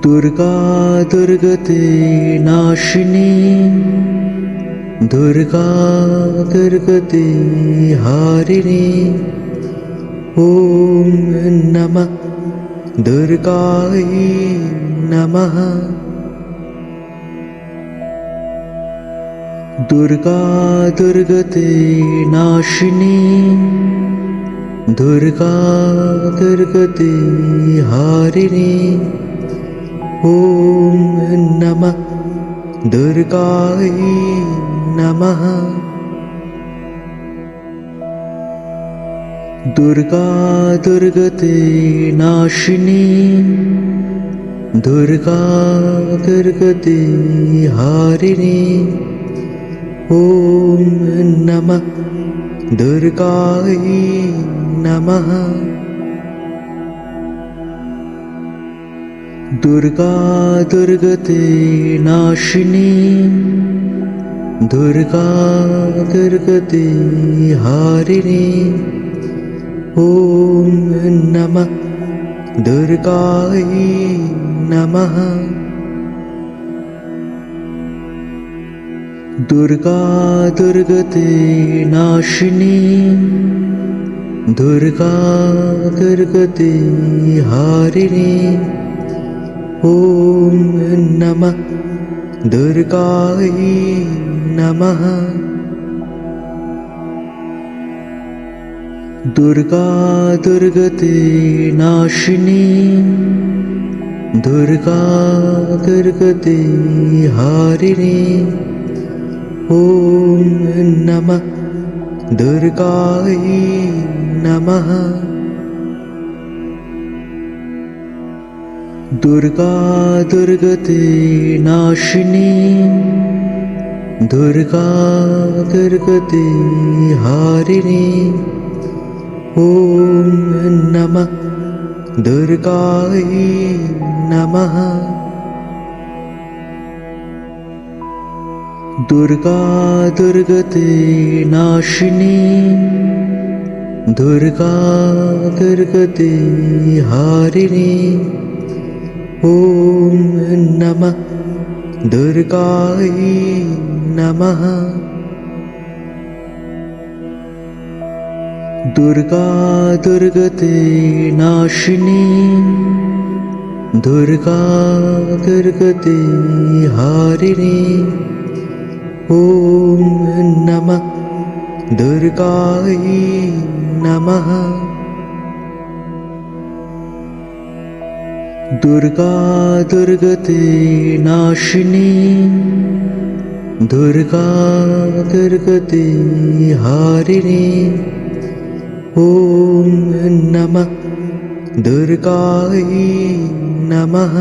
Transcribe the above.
दुर्गा दुर्गते नाशिनी दुर्गा दुर्गते हारिणी ॐ नमः दुर्गायै नमः। दुर्गा दुर्गते नाशिनी दुर्गा दुर्गते हारिणी ॐ नमः दुर्गायै नमः। दुर्गा दुर्गते नाशिनी दुर्गा दुर्गते हारिणी ॐ नमः दुर्गायै नमः। दुर्गा दुर्गते नाशिनी दुर्गा दुर्गते हारिणी ॐ नमः दुर्गायै नमः। दुर्गा दुर्गते नाशिनी दुर्गा दुर्गते हारिणी ॐ नमः दुर्गायै नमः। दुर्गा दुर्गते नाशिनी दुर्गा दुर्गते हारिणी ॐ नमः दुर्गायै नमः। दुर्गा दुर्गते नाशिनी दुर्गा दुर्गते हारिणी ॐ नमः दुर्गायै नमः। दुर्गा दुर्गते नाशिनी दुर्गा दुर्गते हारिणी ॐ नमः दुर्गायै नमः। दुर्गा दुर्गते नाशिनी दुर्गा दुर्गते हारिणी ॐ नमः दुर्गायै नमः। दुर्गा दुर्गते नाशिनी दुर्गा दुर्गते हारिणी ॐ नमः दुर्गायै नमः।